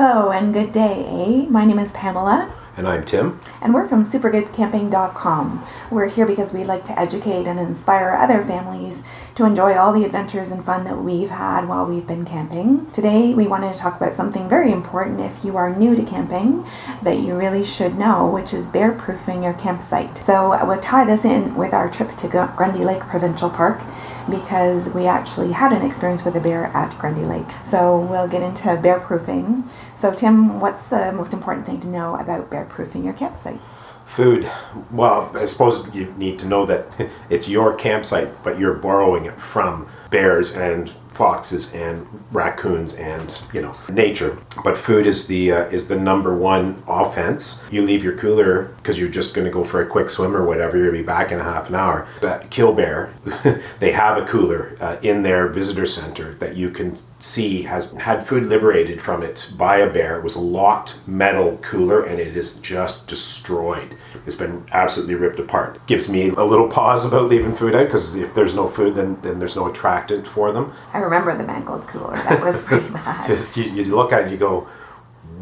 Hello and good day. My name is Pamela. And I'm Tim. And we're from supergoodcamping.com. We're here because we like to educate and inspire other families to enjoy all the adventures and fun that we've had while we've been camping. Today we wanted to talk about something very important if you are new to camping that you really should know, which is bear-proofing your campsite. So we'll tie this in with our trip to Grundy Lake Provincial Park, because we actually had an experience with a bear at Grundy Lake. So we'll get into bear proofing. So Tim, what's the most important thing to know about bear proofing your campsite? Food. Well, I suppose you need to know that it's your campsite, but you're borrowing it from bears and foxes and raccoons and, nature. But food is the number one offense. You leave your cooler because you're just going to go for a quick swim or whatever. You'll be back in a half an hour. At Kill Bear, they have a cooler in their visitor center that you can see has had food liberated from it by a bear. It was a locked metal cooler and it is just destroyed. It's been absolutely ripped apart. Gives me a little pause about leaving food out, because if there's no food, then there's no attractant for them. I remember the mangled cooler. That was pretty bad. Just you look at it and you go,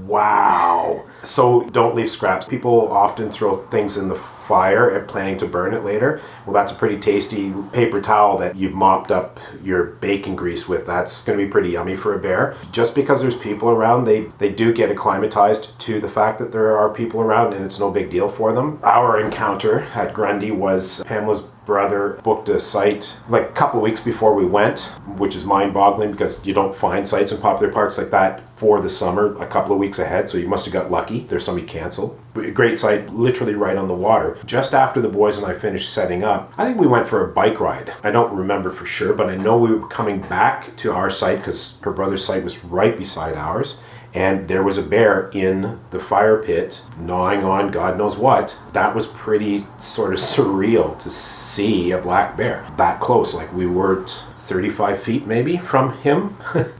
wow. So don't leave scraps. People often throw things in the fire and planning to burn it later. Well, that's a pretty tasty paper towel that you've mopped up your bacon grease with. That's going to be pretty yummy for a bear. Just because there's people around, they do get acclimatized to the fact that there are people around and it's no big deal for them. Our encounter at Grundy was Pamela's brother booked a site like a couple of weeks before we went, which is mind-boggling because you don't find sites in popular parks like that for the summer a couple of weeks ahead, so you must have got lucky. There's somebody canceled. A great site, literally right on the water. Just after the boys and I finished setting up, I think we went for a bike ride. I don't remember for sure, but I know we were coming back to our site because her brother's site was right beside ours. And there was a bear in the fire pit gnawing on God knows what. That was pretty sort of surreal to see a black bear that close. Like we weren't 35 feet maybe from him.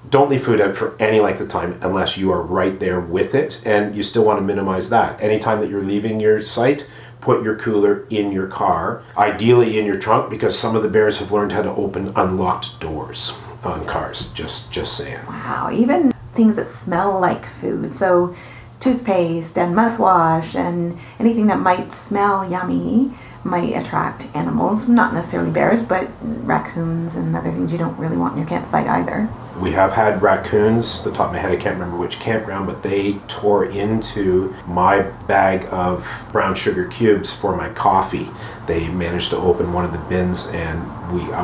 Don't leave food out for any length of time unless you are right there with it, and you still want to minimize that. Anytime that you're leaving your site, put your cooler in your car, ideally in your trunk, because some of the bears have learned how to open unlocked doors on cars. Just saying. Wow, even things that smell like food. So toothpaste and mouthwash and anything that might smell yummy might attract animals, not necessarily bears, but raccoons and other things you don't really want in your campsite either. We have had raccoons. At the top of my head, I can't remember which campground, but they tore into my bag of brown sugar cubes for my coffee. They managed to open one of the bins, and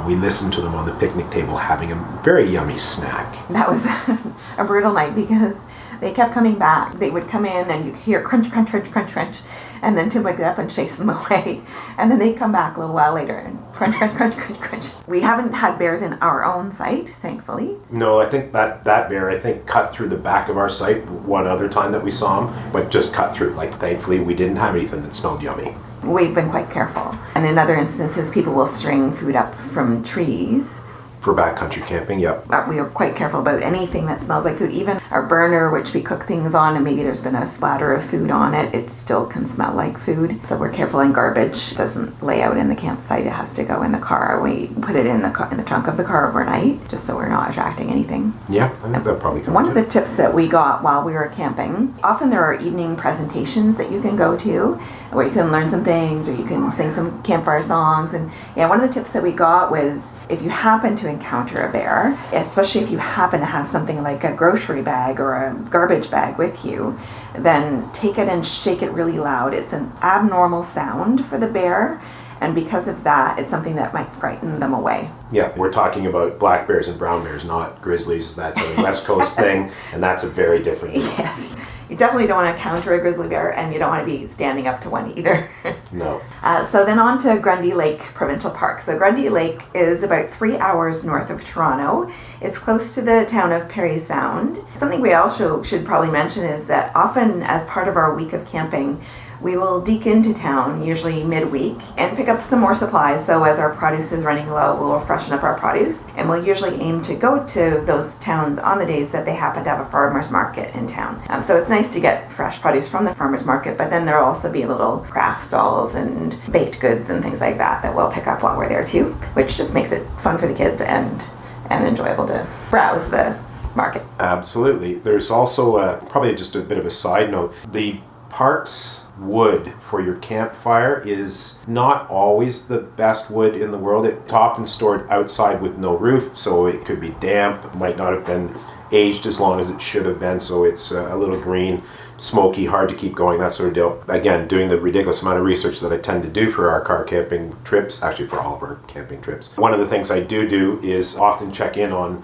we listened to them on the picnic table having a very yummy snack. That was a brutal night because they kept coming back. They would come in and you could hear crunch, crunch, crunch, crunch, crunch. And then Tim would get up and chase them away. And then they'd come back a little while later and crunch, crunch, crunch, crunch, crunch. We haven't had bears in our own site, thankfully. No, I think that bear, cut through the back of our site one other time that we saw him, but just cut through. Like, thankfully, we didn't have anything that smelled yummy. We've been quite careful. And in other instances, people will string food up from trees. For backcountry camping, yep. But we are quite careful about anything that smells like food. Even our burner, which we cook things on, and maybe there's been a splatter of food on it, it still can smell like food. So we're careful, and garbage doesn't lay out in the campsite. It has to go in the car. We put it in the trunk of the car overnight, just so we're not attracting anything. Yeah, I think that probably comes. One of the tips that we got while we were camping, often there are evening presentations that you can go to where you can learn some things or you can sing some campfire songs. And yeah, one of the tips that we got was if you happen to encounter a bear, especially if you happen to have something like a grocery bag or a garbage bag with you, then take it and shake it really loud. It's an abnormal sound for the bear, and because of that, it's something that might frighten them away. Yeah, we're talking about black bears and brown bears, not grizzlies. That's a West Coast thing, and that's a very different thing. Yes. You definitely don't want to encounter a grizzly bear, and you don't want to be standing up to one either. No. So then on to Grundy Lake Provincial Park. So Grundy Lake is about 3 hours north of Toronto. It's close to the town of Parry Sound. Something we also should probably mention is that often as part of our week of camping, we will deke into town, usually midweek, and pick up some more supplies. So as our produce is running low, we'll freshen up our produce. And we'll usually aim to go to those towns on the days that they happen to have a farmer's market in town. So it's nice to get fresh produce from the farmer's market, but then there'll also be little craft stalls and baked goods and things like that that we'll pick up while we're there too, which just makes it fun for the kids and enjoyable to browse the market. Absolutely. There's also probably just a bit of a side note. The park's wood for your campfire is not always the best wood in the world. It's often stored outside with no roof, so it could be damp, might not have been aged as long as it should have been, so it's a little green, smoky, hard to keep going, that sort of deal. Again, doing the ridiculous amount of research that I tend to do for our car camping trips, actually for all of our camping trips. One of the things I do is often check in on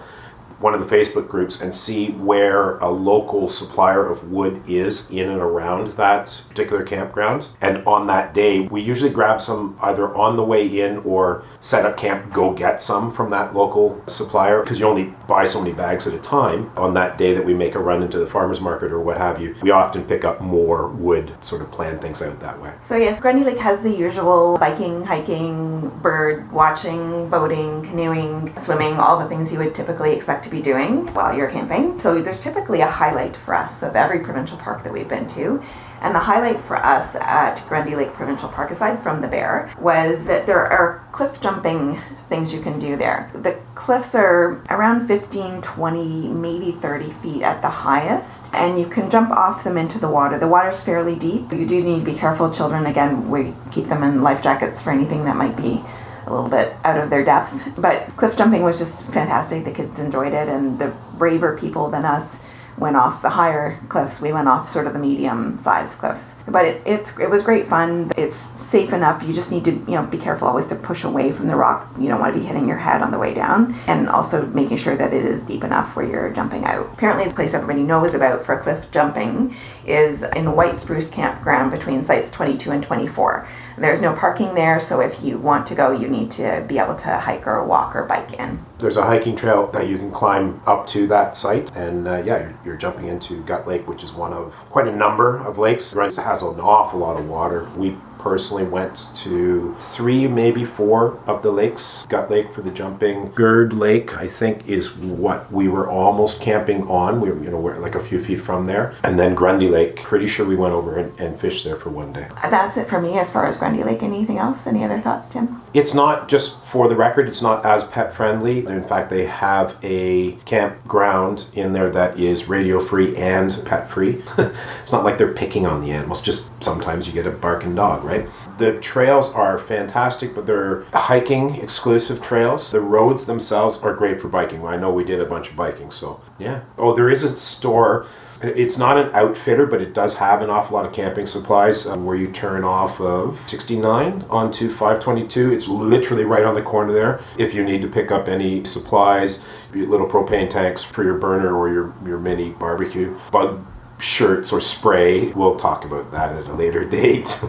one of the Facebook groups and see where a local supplier of wood is in and around that particular campground. And on that day, we usually grab some either on the way in or set up camp, go get some from that local supplier, because you only buy so many bags at a time. On that day that we make a run into the farmer's market or what have you, we often pick up more wood, sort of plan things out that way. So yes, Grundy Lake has the usual biking, hiking, bird watching, boating, canoeing, swimming, all the things you would typically expect to be doing while you're camping. So there's typically a highlight for us of every provincial park that we've been to. And the highlight for us at Grundy Lake Provincial Park, aside from the bear, was that there are cliff jumping things you can do there. The cliffs are around 15, 20, maybe 30 feet at the highest, and you can jump off them into the water. The water's fairly deep. You do need to be careful. Children, again, we keep them in life jackets for anything that might be a little bit out of their depth. But cliff jumping was just fantastic. The kids enjoyed it, and the braver people than us went off the higher cliffs. We went off sort of the medium-sized cliffs. But it was great fun. It's safe enough. You just need to be careful always to push away from the rock. You don't want to be hitting your head on the way down, and also making sure that it is deep enough where you're jumping out. Apparently the place everybody knows about for cliff jumping is in White Spruce Campground between sites 22 and 24. There's no parking there, so if you want to go, you need to be able to hike or walk or bike in. There's a hiking trail that you can climb up to that site, and you're jumping into Gut Lake, which is one of quite a number of lakes. It has an awful lot of water. We personally went to 3, maybe 4 of the lakes. Gut Lake for the jumping. Grundy Lake, I think, is what we were almost camping on. We're like a few feet from there. And then Grundy Lake, pretty sure we went over and fished there for one day. That's it for me as far as Grundy Lake. Anything else? Any other thoughts, Tim? It's not, just for the record, it's not as pet friendly. In fact, they have a campground in there that is radio free and pet free. It's not like they're picking on the animals, just sometimes you get a barking dog, right? The trails are fantastic, but they're hiking exclusive trails. The roads themselves are great for biking. I know we did a bunch of biking, so yeah. Oh, there is a store. It's not an outfitter, but it does have an awful lot of camping supplies where you turn off of 69 onto 522. It's literally right on the corner there. If you need to pick up any supplies, little propane tanks for your burner or your mini barbecue, bug shirts or spray, we'll talk about that at a later date.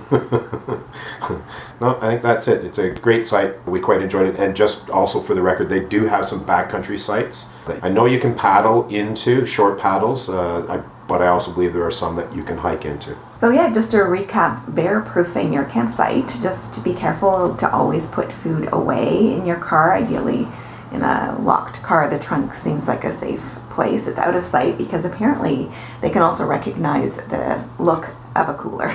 No, I think that's it. It's a great site. We quite enjoyed it. And just also for the record, they do have some backcountry sites. I know you can paddle into, short paddles, but I also believe there are some that you can hike into. So yeah, just to recap, bear-proofing your campsite, just to be careful to always put food away in your car, ideally in a locked car. The trunk seems like a safe place. It's out of sight because apparently they can also recognize the look of a cooler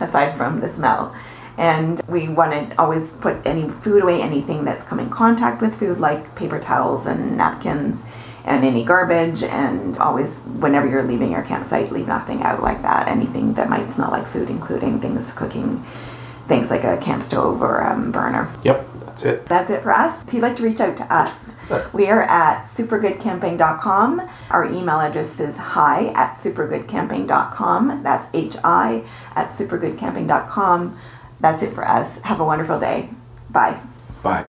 aside from the smell. And we want to always put any food away, anything that's come in contact with food, like paper towels and napkins and any garbage, and always, whenever you're leaving your campsite, leave nothing out like that. Anything that might smell like food, including cooking things like a camp stove or a burner. Yep, that's it. That's it for us. If you'd like to reach out to us, we are at supergoodcamping.com. Our email address is hi@supergoodcamping.com. That's hi@supergoodcamping.com. That's it for us. Have a wonderful day. Bye. Bye.